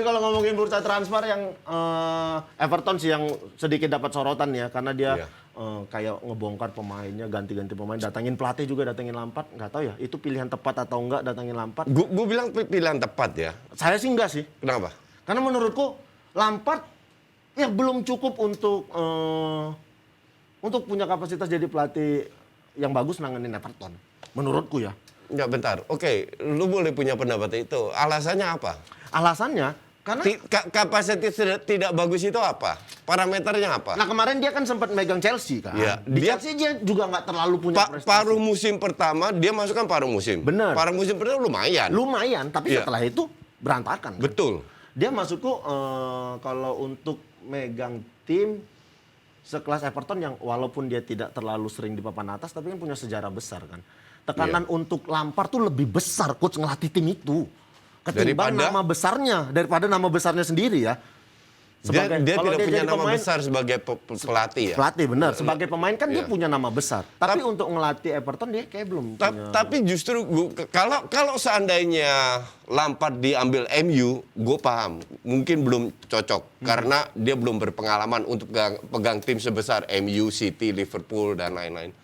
kalau ngomongin bursa transfer yang Everton sih yang sedikit dapat sorotan ya karena dia kayak ngebongkar pemainnya, ganti-ganti pemain, datangin pelatih juga, datangin Lampard, nggak tahu ya itu pilihan tepat atau enggak datangin Lampard. Gue bilang pilihan tepat ya. Saya sih enggak sih. Kenapa? Karena menurutku Lampard ya belum cukup untuk punya kapasitas jadi pelatih yang bagus nanganin Everton. Menurutku ya. Enggak, bentar. Oke, lu boleh punya pendapat itu. Alasannya apa? Alasannya karena kapasitas tidak bagus itu apa? Parameternya apa? nah kemarin dia kan sempat megang Chelsea kan. Ya, Di Chelsea dia juga nggak terlalu punya prestasi. Paruh musim pertama dia masukkan paruh musim. Bener. Paruh musim pertama lumayan. Lumayan, tapi setelah itu berantakan. Kan? Betul. Dia masukku kalau untuk megang tim sekelas Everton yang walaupun dia tidak terlalu sering di papan atas tapi kan punya sejarah besar kan. Tekanan untuk Lampard tuh lebih besar coach ngelatih tim itu ketimbang daripada nama besarnya sendiri ya. Dia tidak punya nama besar sebagai pelatih ya. Pelatih benar. Sebagai pemain kan dia punya nama besar. Tapi untuk ngelatih Everton dia kayak belum punya. Tapi justru kalau seandainya Lampard diambil MU, gue paham. Mungkin belum cocok. Karena dia belum berpengalaman untuk pegang tim sebesar MU, City, Liverpool, dan lain-lain.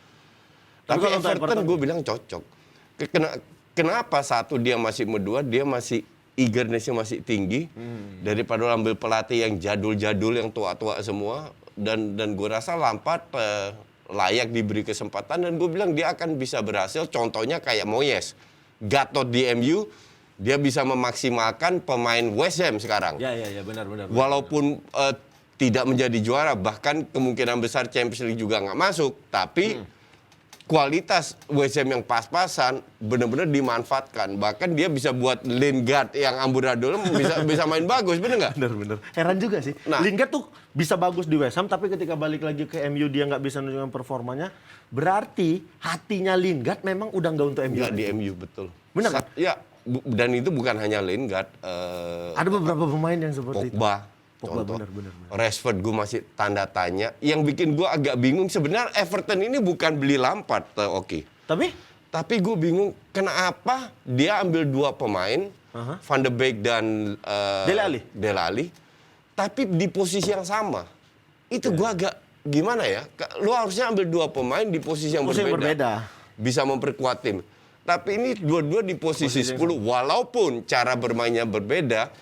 Tapi Everton gue bilang cocok. Kenapa satu dia masih kedua, dia masih eagerness-nya masih tinggi daripada ambil pelatih yang jadul-jadul, yang tua-tua semua. Dan gue rasa Lampard layak diberi kesempatan dan gue bilang dia akan bisa berhasil. Contohnya kayak Moyes, Gatot di MU, dia bisa memaksimalkan pemain West Ham sekarang. Ya benar. Walaupun tidak menjadi juara, bahkan kemungkinan besar Champions League juga nggak masuk, tapi kualitas West Ham yang pas-pasan benar-benar dimanfaatkan. Bahkan dia bisa buat Lingard yang amburadul bisa main bagus, bener nggak? Bener. Heran juga sih. Nah, Lingard tuh bisa bagus di West Ham, tapi ketika balik lagi ke MU dia nggak bisa menunjukkan performanya. Berarti hatinya Lingard memang udah nggak untuk MU. Nggak di MU, betul. Bener kan? Ya, dan itu bukan hanya Lingard. Ada beberapa pemain yang seperti Pogba. Pogba bener. Rashford gue masih tanda tanya. Yang bikin gue agak bingung sebenarnya Everton ini bukan beli Lampard, oke. Tapi gue bingung kenapa dia ambil dua pemain, Van de Beek dan Dele Alli, tapi di posisi yang sama. Itu gue agak gimana ya? Lu harusnya ambil dua pemain di posisi yang berbeda. Bisa memperkuat tim. Tapi ini dua-dua di posisi 10, walaupun cara bermainnya berbeda.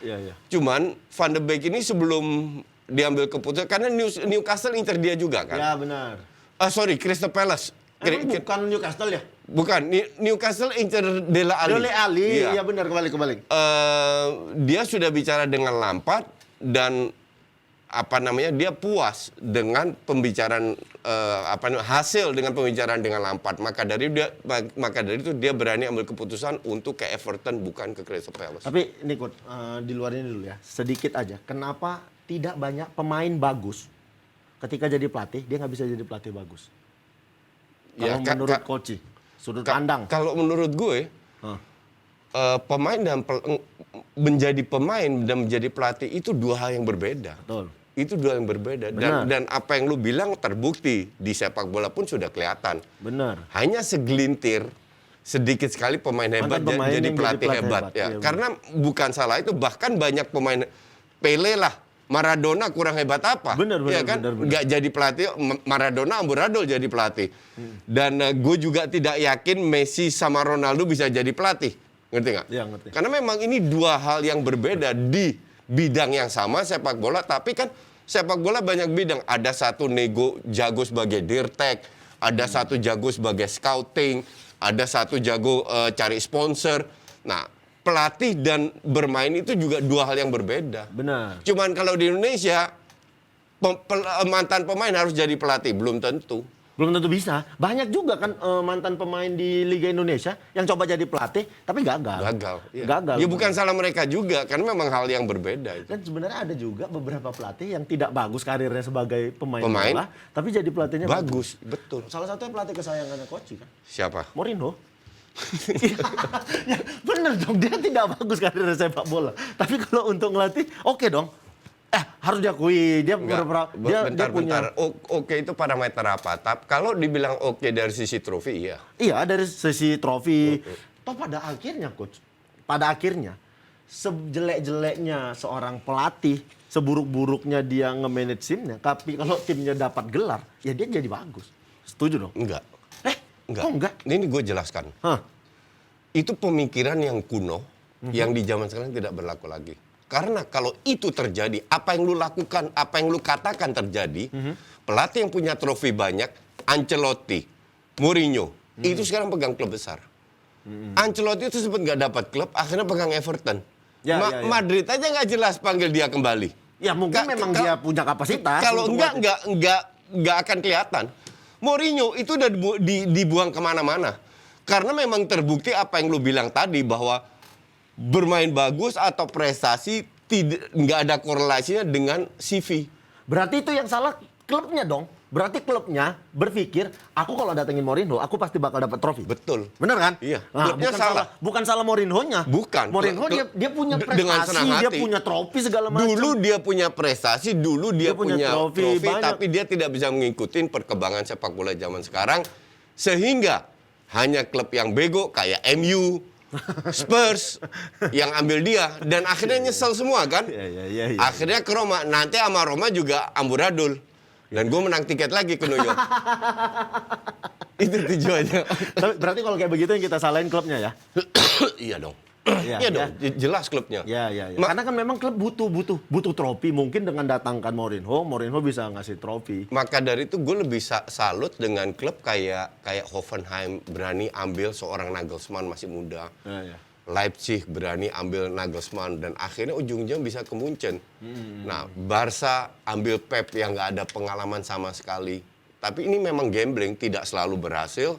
Cuman Van de Beek ini sebelum diambil keputusan, karena Newcastle inter dia juga kan? Ya benar. Crystal Palace. Bukan Newcastle ya? Bukan, Newcastle inter Dele Alli. Dele Alli, iya benar, kebalik. Dia sudah bicara dengan Lampard dan dia puas dengan pembicaraan hasil dengan pembicaraan dengan Lampard. Maka dari itu dia berani ambil keputusan untuk ke Everton bukan ke Crystal Palace. Tapi ini Coach, di luar ini dulu ya, sedikit aja. Kenapa tidak banyak pemain bagus ketika jadi pelatih dia nggak bisa jadi pelatih bagus? Kalau menurut Coach, sudut pandang. Kalau menurut gue, pemain dan menjadi pemain dan menjadi pelatih itu dua hal yang berbeda. Betul. Itu dua yang berbeda. Dan apa yang lu bilang terbukti di sepak bola pun sudah kelihatan. Benar. Hanya segelintir, sedikit sekali pemain hebat jadi pelatih hebat. Ya. Karena bukan salah itu, bahkan banyak pemain Pele lah, Maradona kurang hebat apa? Benar. Nggak jadi pelatih, Maradona amburadul jadi pelatih. Dan gue juga tidak yakin Messi sama Ronaldo bisa jadi pelatih. Ngerti nggak? Ya, ngerti. Karena memang ini dua hal yang berbeda di bidang yang sama sepak bola, tapi kan sepak bola banyak bidang. Ada satu jago sebagai dirtek, ada satu jago sebagai scouting, ada satu jago cari sponsor. Nah, pelatih dan bermain itu juga dua hal yang berbeda. Benar. Cuman kalau di Indonesia mantan pemain harus jadi pelatih, belum tentu. Belum tentu bisa. Banyak juga kan mantan pemain di Liga Indonesia yang coba jadi pelatih tapi gagal. Iya. Gagal. Ya bukan salah mereka juga, karena memang hal yang berbeda itu. Dan sebenarnya ada juga beberapa pelatih yang tidak bagus karirnya sebagai pemain bola, tapi jadi pelatihnya bagus. Betul. Salah satunya pelatih kesayangannya Coach kan. Siapa? Mourinho. Ya, bener dong, dia tidak bagus karirnya sepak bola. Tapi kalau untuk ngelatih, oke dong. Harus diakui dia bentar. Oke itu parameter apa? Kalau dibilang oke dari sisi trofi, iya. Iya, dari sisi trofi. Toh pada akhirnya Coach, sejelek-jeleknya seorang pelatih, seburuk-buruknya dia nge-manage timnya, tapi kalau timnya dapat gelar, ya dia jadi bagus. Setuju dong? Enggak. Enggak. Oh enggak? Ini gue jelaskan. Hah? Itu pemikiran yang kuno, yang di zaman sekarang tidak berlaku lagi. Karena kalau itu terjadi, apa yang lu lakukan, apa yang lu katakan terjadi, pelatih yang punya trofi banyak, Ancelotti, Mourinho, itu sekarang pegang klub besar. Ancelotti itu sempat nggak dapat klub, akhirnya pegang Everton. Ya, ya. Madrid aja nggak jelas panggil dia kembali. Ya mungkin memang dia punya kapasitas. Kalau untuk enggak akan kelihatan. Mourinho itu udah dibuang kemana-mana. Karena memang terbukti apa yang lu bilang tadi bahwa bermain bagus atau prestasi nggak ada korelasinya dengan CV. Berarti itu yang salah klubnya dong. Berarti klubnya berpikir, aku kalau datengin Mourinho, aku pasti bakal dapat trofi. Betul. Bener kan? Iya. Nah, Klubnya salah. Bukan salah Mourinho-nya. Bukan. Mourinho dia punya dengan prestasi, senang dia hati. punya trofi segala macam. Dulu dia punya prestasi, dulu dia punya trofi, banyak. tapi dia tidak bisa mengikuti perkembangan sepak bola zaman sekarang. Sehingga hanya klub yang bego kayak MU, Spurs yang ambil dia. Dan akhirnya nyesel semua kan. Iya. Akhirnya ke Roma. Nanti sama Roma juga amburadul. Dan gue menang tiket lagi ke New York. Itu tujuannya. Tapi berarti kalau kayak begitu yang kita salahin klubnya ya? Iya dong. Iya, Iya dong, jelas klubnya. Iya. Karena kan memang klub butuh trofi. Mungkin dengan datangkan Mourinho bisa ngasih trofi. Maka dari itu gue lebih salut dengan klub kayak Hoffenheim berani ambil seorang Nagelsmann masih muda. Iya. Leipzig berani ambil Nagelsmann dan akhirnya ujung-ujungnya bisa ke Munchen. Nah, Barca ambil Pep yang nggak ada pengalaman sama sekali. Tapi ini memang gambling, tidak selalu berhasil.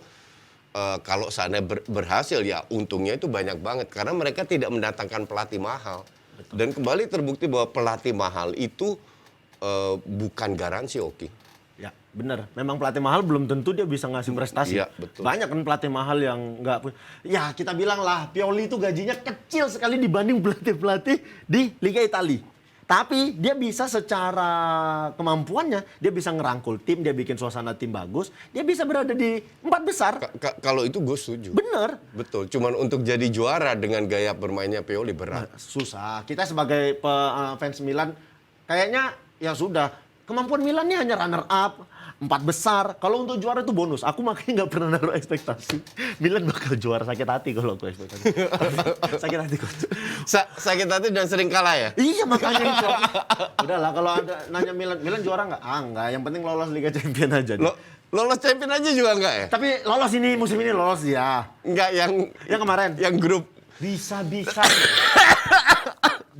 Kalau seandainya berhasil ya untungnya itu banyak banget karena mereka tidak mendatangkan pelatih mahal. Betul. Dan kembali terbukti bahwa pelatih mahal itu bukan garansi, Oki. Ya, benar. Memang pelatih mahal belum tentu dia bisa ngasih prestasi. Iya, betul. Banyak kan pelatih mahal yang nggak punya. Ya, kita bilang lah, Pioli itu gajinya kecil sekali dibanding pelatih-pelatih di Liga Italia. Tapi dia bisa secara kemampuannya, dia bisa ngerangkul tim, dia bikin suasana tim bagus, dia bisa berada di 4 besar. Kalau itu gue setuju. Bener. Betul. Cuman untuk jadi juara dengan gaya bermainnya Pioli berat. Susah. Kita sebagai fans Milan, kayaknya ya sudah. Kemampuan Milan ini hanya runner up, 4 besar. Kalau untuk juara itu bonus. Aku makanya nggak pernah naruh ekspektasi. Milan bakal juara, sakit hati kalau aku ekspektasi. Sakit hati kok. Sakit hati dan sering kalah ya? Iya makanya itu. Udahlah kalau ada nanya Milan juara nggak? Enggak. Yang penting lolos Liga Champions aja. Lolos champion aja juga enggak ya? Tapi lolos ini musim ini lolos ya. Enggak yang kemarin. Yang grup. Bisa.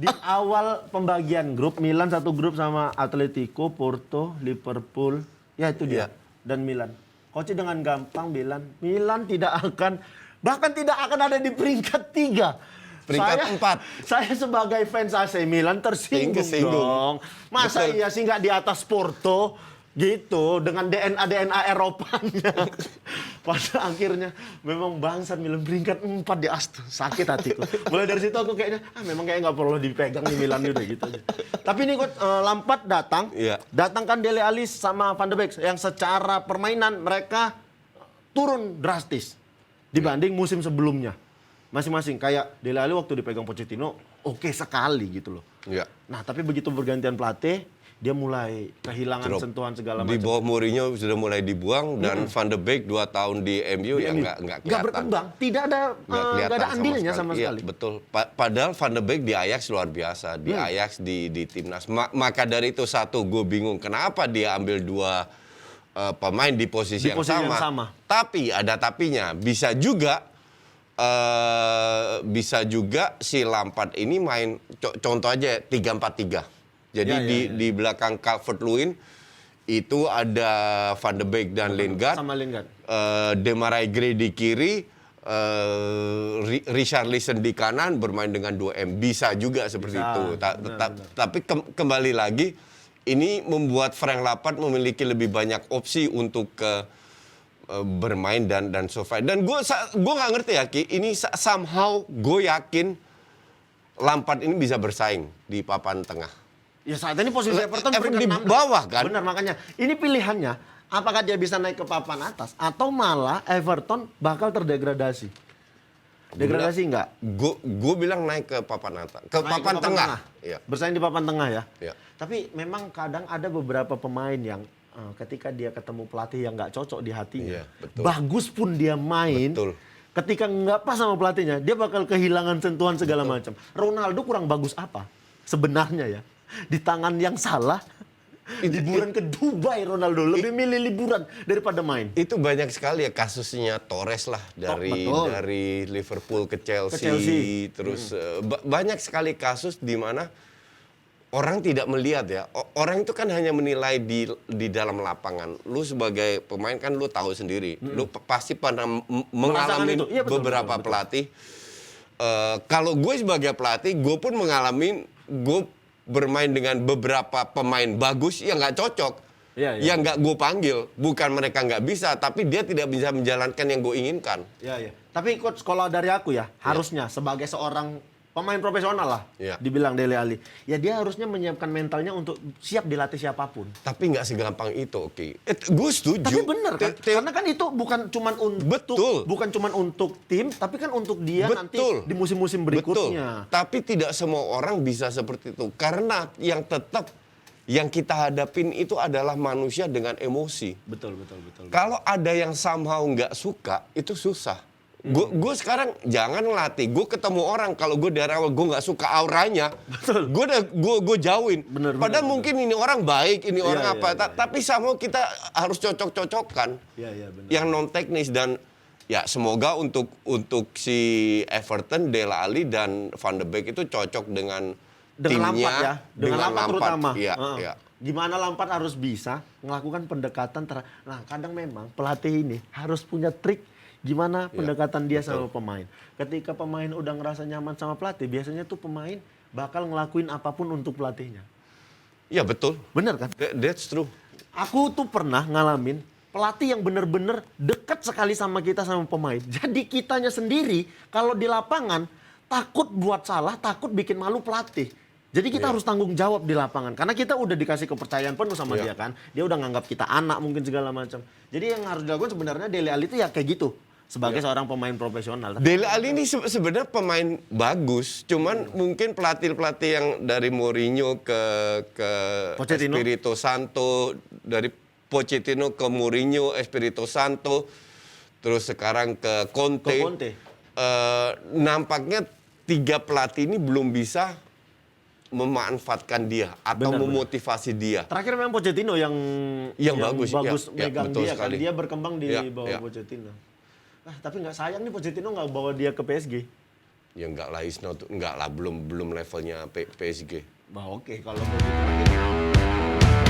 Di awal pembagian grup, Milan satu grup sama Atletico, Porto, Liverpool. Ya itu dia. Dan Milan. Coach dengan gampang bilang, Milan bahkan tidak akan ada di peringkat 3. Peringkat 4. Saya sebagai fans AC Milan tersinggung dong. Masa Betul. iya sih nggak di atas Porto? Gitu, dengan DNA Eropanya. Pada akhirnya memang bangsat Milan peringkat 4 di Astu. Sakit hatiku. Mulai dari situ aku kayaknya, memang kayak nggak perlu dipegang nih Milan udah gitu aja. Tapi ini Coach, Lampard datang. Iya. Datangkan Dele Alli sama Van de Beek yang secara permainan mereka turun drastis dibanding musim sebelumnya. Masing-masing kayak Dele Alli waktu dipegang Pochettino oke sekali gitu loh. Iya. Nah, tapi begitu bergantian pelatih, dia mulai kehilangan sentuhan segala Di macam. bawah Mourinho sudah mulai dibuang dan Van de Beek 2 tahun di MU yang nggak kelihatan. berkembang, tidak ada andilnya sama sekali. Iya, betul. Padahal Van de Beek di Ajax luar biasa, di Ajax di timnas. Maka dari itu satu gue bingung kenapa dia ambil 2 pemain di posisi yang sama. Tapi ada tapinya, bisa juga si Lampard ini main contoh aja 3-4-3. Jadi di belakang Calvert-Lewin itu ada Van de Beek dan Lingard. Sama Lingard. Demarai Gray di kiri, Richarlison di kanan bermain dengan 2M. Bisa juga seperti itu. Tapi kembali lagi, ini membuat Frank Lampard memiliki lebih banyak opsi untuk bermain dan survive. Dan gue nggak ngerti ya, Ki. Ini somehow gue yakin Lampard ini bisa bersaing di papan tengah. Ya saat ini posisi Everton di peringkat 6. bawah kan? Benar, makanya ini pilihannya. Apakah dia bisa naik ke papan atas atau malah Everton bakal terdegradasi? Degradasi enggak? Gue bilang naik ke papan atas, ke Naik ke papan tengah. Iya. Bersaing di papan tengah ya. Iya. Tapi memang kadang ada beberapa pemain yang ketika dia ketemu pelatih yang nggak cocok di hatinya, Iya, betul. bagus pun dia main, Betul. ketika nggak pas sama pelatihnya, dia bakal kehilangan sentuhan segala macam. Ronaldo kurang bagus apa? Sebenarnya ya, di tangan yang salah, liburan ke Dubai Ronaldo lebih milih liburan daripada main. Itu banyak sekali ya kasusnya Torres lah betul. dari Liverpool ke Chelsea. Chelsea. Terus banyak sekali kasus di mana orang tidak melihat ya. Orang itu kan hanya menilai di dalam lapangan. Lu sebagai pemain kan lu tahu sendiri. Lu pasti pernah mengalami itu. Iya, betul, beberapa betul. pelatih. Kalau gue sebagai pelatih, gue pun mengalami gue bermain dengan beberapa pemain bagus yang nggak cocok. Iya, iya. Yang nggak gue panggil. Bukan mereka nggak bisa, tapi dia tidak bisa menjalankan yang gue inginkan. Ya, ya. Tapi coach, kalau dari aku ya, harusnya sebagai seorang pemain profesional lah, Iya. dibilang Dele Alli. Ya dia harusnya menyiapkan mentalnya untuk siap dilatih siapapun. Tapi nggak segampang itu, oke. Gue setuju. Tapi bener kan? Karena kan itu bukan cuman Betul. untuk tim, tapi kan untuk dia nanti Betul. di musim-musim Betul. berikutnya. Tapi tidak semua orang bisa seperti itu. Karena yang kita hadapin itu adalah manusia dengan emosi. Betul, betul, betul. Kalau ada yang somehow nggak suka, itu susah. Gue sekarang jangan ngelatih. Gue ketemu orang, kalau gue dari awal gue nggak suka auranya, gue jauhin. Bener, Padahal bener. mungkin ini orang baik, ini orang Iya, apa. iya, iya. Tapi somehow kita harus cocok-cocokkan. Iya, iya, benar. Yang non teknis. Dan ya semoga untuk si Everton, Dele Alli dan Van de Beek itu cocok dengan timnya, Lampard ya, dengan Lampard terutama. Iya, Heeh. iya. Gimana Lampard harus bisa melakukan pendekatan nah, kadang memang pelatih ini harus punya trik gimana pendekatan dia sama pemain. Ketika pemain udah ngerasa nyaman sama pelatih, biasanya tuh pemain bakal ngelakuin apapun untuk pelatihnya. Iya betul. Bener kan? That's true. Aku tuh pernah ngalamin pelatih yang bener-bener dekat sekali sama kita sama pemain. Jadi kitanya sendiri kalau di lapangan takut buat salah, takut bikin malu pelatih. Jadi kita harus tanggung jawab di lapangan. Karena kita udah dikasih kepercayaan penuh sama dia kan. Dia udah nganggap kita anak mungkin segala macam. Jadi yang harus dilakukan sebenarnya Dele Alli itu ya kayak gitu. Sebagai seorang pemain profesional. Dele Alli ini sebenarnya pemain bagus, cuman mungkin pelatih-pelatih yang dari Mourinho ke Pochettino. Espirito Santo, dari Pochettino ke Mourinho, Espirito Santo, terus sekarang ke Conte. Ke Conte. Nampaknya 3 pelatih ini belum bisa memanfaatkan dia atau Benar, memotivasi dia. Terakhir memang Pochettino yang bagus, ya, megang betul dia sekali. kan. Dia berkembang di Ya, bawah ya. Pochettino. Tapi nggak sayang nih Pochettino nggak bawa dia ke PSG. Ya enggak lah, enggak lah, belum levelnya PSG. Bah oke kalau begitu.